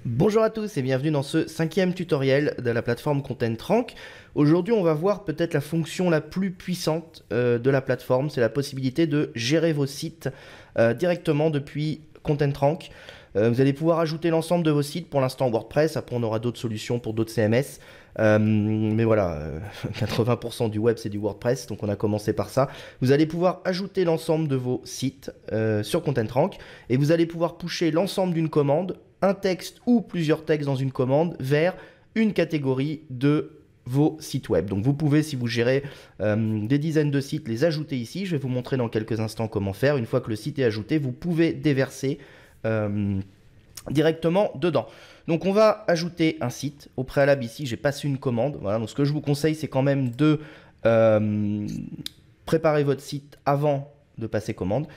Bonjour à tous et bienvenue dans ce 5e tutoriel de la plateforme ContentRank. Aujourd'hui, on va voir peut-être la fonction la plus puissante de la plateforme, c'est la possibilité de gérer vos sites directement depuis ContentRank. Vous allez pouvoir ajouter l'ensemble de vos sites, pour l'instant WordPress, après on aura d'autres solutions pour d'autres CMS. Mais voilà, 80% du web c'est du WordPress, donc on a commencé par ça. Vous allez pouvoir ajouter l'ensemble de vos sites sur ContentRank et vous allez pouvoir pusher l'ensemble d'une commande, un texte ou plusieurs textes dans une commande vers une catégorie de vos sites web. Donc vous pouvez, si vous gérez des dizaines de sites, les ajouter ici. Je vais vous montrer dans quelques instants comment faire. Une fois que le site est ajouté, vous pouvez déverser directement dedans. Donc on va ajouter un site. Au préalable ici, j'ai passé une commande. Voilà, donc ce que je vous conseille, c'est quand même de préparer votre site avant de passer commande.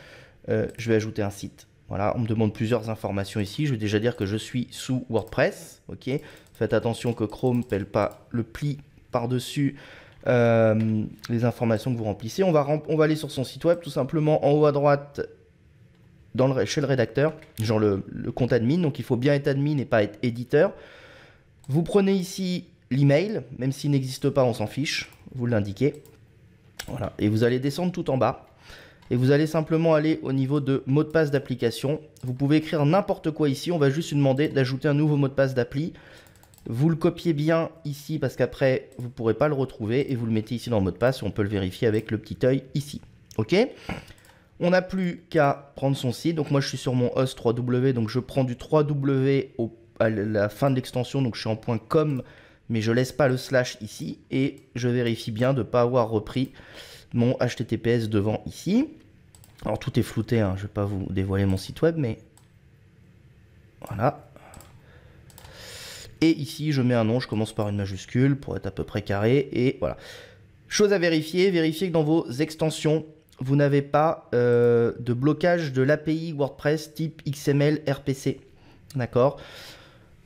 Je vais ajouter un site. Voilà, on me demande plusieurs informations ici. Je vais déjà dire que je suis sous WordPress. Ok, faites attention que Chrome ne pèle pas le pli par-dessus les informations que vous remplissez. On va aller sur son site web, tout simplement en haut à droite, chez le rédacteur, genre le compte admin. Donc il faut bien être admin et pas être éditeur. Vous prenez ici l'email, même s'il n'existe pas, on s'en fiche. Vous l'indiquez. Voilà, et vous allez descendre tout en bas. Et vous allez simplement aller au niveau de mot de passe d'application. Vous pouvez écrire n'importe quoi ici. On va juste vous demander d'ajouter un nouveau mot de passe d'appli. Vous le copiez bien ici parce qu'après, vous ne pourrez pas le retrouver. Et vous le mettez ici dans le mot de passe. Et on peut le vérifier avec le petit œil ici. OK ? On n'a plus qu'à prendre son site. Donc moi, je suis sur mon host 3W. Donc je prends du 3W à la fin de l'extension. Donc je suis en .com. Mais je ne laisse pas le slash ici. Et je vérifie bien de ne pas avoir repris mon HTTPS devant ici. Alors tout est flouté, hein. Je ne vais pas vous dévoiler mon site web, mais voilà. Et ici, je mets un nom, je commence par une majuscule pour être à peu près carré. Et voilà. Chose à vérifier, vérifiez que dans vos extensions, vous n'avez pas de blocage de l'API WordPress type XML RPC. D'accord?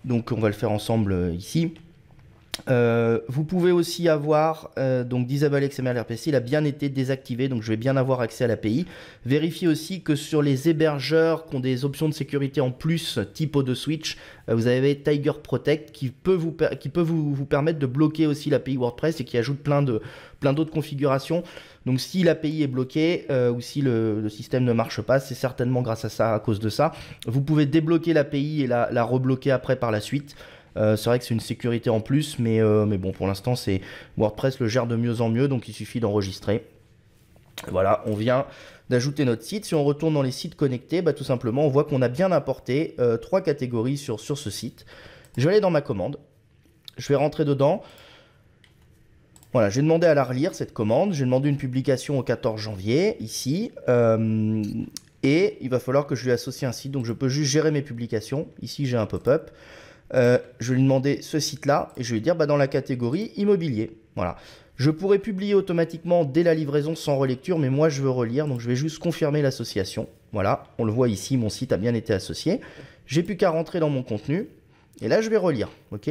Donc on va le faire ensemble ici. Vous pouvez aussi avoir donc Disable XML RPC, il a bien été désactivé, donc je vais bien avoir accès à l'API. Vérifiez aussi que sur les hébergeurs qui ont des options de sécurité en plus, type O2Switch, vous avez Tiger Protect qui peut vous permettre de bloquer aussi l'API WordPress et qui ajoute plein d'autres configurations. Donc si l'API est bloquée ou si le système ne marche pas, c'est certainement grâce à ça, à cause de ça. Vous pouvez débloquer l'API et la rebloquer après par la suite. C'est vrai que c'est une sécurité en plus, mais bon, pour l'instant, WordPress le gère de mieux en mieux, donc il suffit d'enregistrer. Voilà, on vient d'ajouter notre site. Si on retourne dans les sites connectés, bah, tout simplement, on voit qu'on a bien importé 3 catégories sur ce site. Je vais aller dans ma commande. Je vais rentrer dedans. Voilà, j'ai demandé à la relire, cette commande. J'ai demandé une publication au 14 janvier, ici. Et il va falloir que je lui associe un site. Donc, je peux juste gérer mes publications. Ici, j'ai un pop-up. Je vais lui demander ce site-là et je vais lui dire dans la catégorie immobilier. Voilà. Je pourrais publier automatiquement dès la livraison sans relecture, mais moi je veux relire, donc je vais juste confirmer l'association. Voilà, on le voit ici, mon site a bien été associé. J'ai plus qu'à rentrer dans mon contenu et là je vais relire. Ok,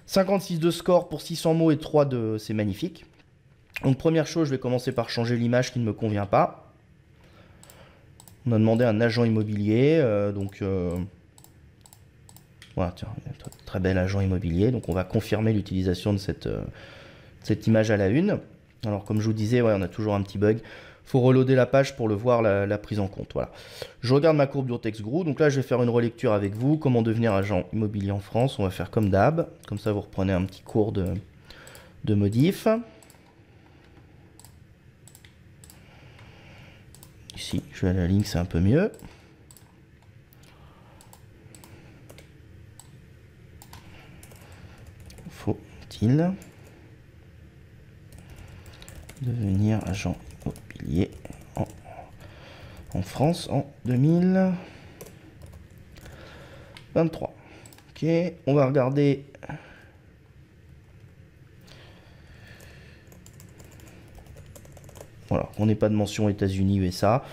56 de score pour 600 mots et 3 de... c'est magnifique. Donc première chose, je vais commencer par changer l'image qui ne me convient pas. On a demandé un agent immobilier, voilà, tiens, très bel agent immobilier. Donc on va confirmer l'utilisation de cette image à la une. Alors comme je vous disais, ouais, on a toujours un petit bug. Il faut reloader la page pour le voir, la prise en compte. Voilà. Je regarde ma courbe d'UrtexGuru. Donc là, je vais faire une relecture avec vous. Comment devenir agent immobilier en France. On va faire comme d'hab. Comme ça, vous reprenez un petit cours de modif. Ici, je vais à la ligne, c'est un peu mieux. Faut-il devenir agent immobilier en France en 2023. Ok, on va regarder. Voilà, on n'est pas de mention États-Unis, USA.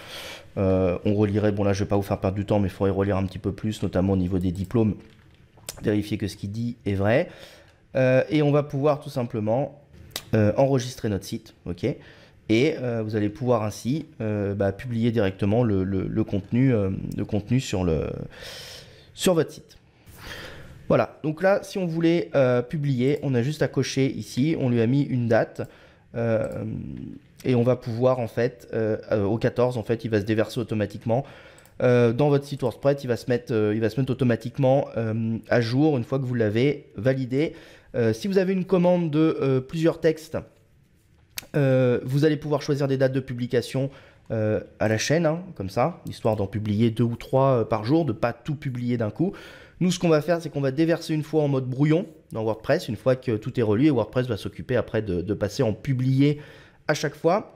On relirait, bon là je vais pas vous faire perdre du temps, mais il faudrait relire un petit peu plus, notamment au niveau des diplômes, vérifier que ce qu'il dit est vrai. Et on va pouvoir tout simplement enregistrer notre site, ok, et vous allez pouvoir ainsi publier directement le contenu sur votre site. Voilà, donc là, si on voulait publier, on a juste à cocher ici, on lui a mis une date, et on va pouvoir, en fait, au 14, en fait, il va se déverser automatiquement. Dans votre site WordPress, il va se mettre automatiquement à jour une fois que vous l'avez validé. Si vous avez une commande de plusieurs textes, vous allez pouvoir choisir des dates de publication à la chaîne, hein, comme ça, histoire d'en publier 2 ou 3 par jour, de ne pas tout publier d'un coup. Nous, ce qu'on va faire, c'est qu'on va déverser une fois en mode brouillon dans WordPress, une fois que tout est relu, et WordPress va s'occuper après de passer en publier à chaque fois.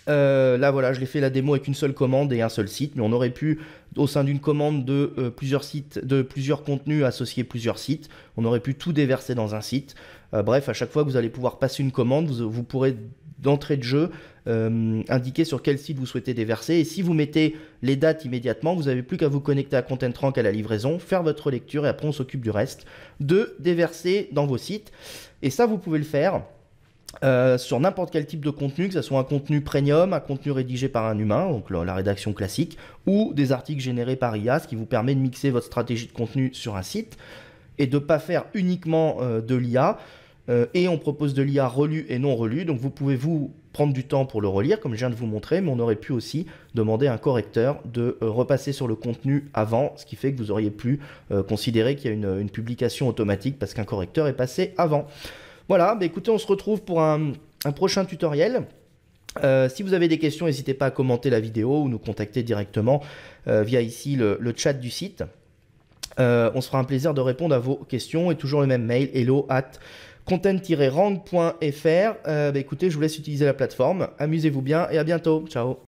Là, voilà, je l'ai fait la démo avec une seule commande et un seul site, mais on aurait pu, au sein d'une commande de plusieurs sites, de plusieurs contenus, associer plusieurs sites. On aurait pu tout déverser dans un site. Bref, à chaque fois que vous allez pouvoir passer une commande, vous pourrez d'entrée de jeu indiquer sur quel site vous souhaitez déverser. Et si vous mettez les dates immédiatement, vous n'avez plus qu'à vous connecter à ContentRank à la livraison, faire votre lecture et après on s'occupe du reste, de déverser dans vos sites. Et ça, vous pouvez le faire sur n'importe quel type de contenu, que ce soit un contenu premium, un contenu rédigé par un humain, donc la rédaction classique, ou des articles générés par IA, ce qui vous permet de mixer votre stratégie de contenu sur un site et de ne pas faire uniquement de l'IA. Et on propose de l'IA relue et non relue, donc vous pouvez vous prendre du temps pour le relire, comme je viens de vous montrer, mais on aurait pu aussi demander à un correcteur de repasser sur le contenu avant, ce qui fait que vous auriez pu considérer qu'il y a une publication automatique parce qu'un correcteur est passé avant. Voilà, bah écoutez, on se retrouve pour un prochain tutoriel. Si vous avez des questions, n'hésitez pas à commenter la vidéo ou nous contacter directement via ici le chat du site. On se fera un plaisir de répondre à vos questions et toujours le même mail, hello@content-rank.fr. Écoutez, je vous laisse utiliser la plateforme. Amusez-vous bien et à bientôt. Ciao.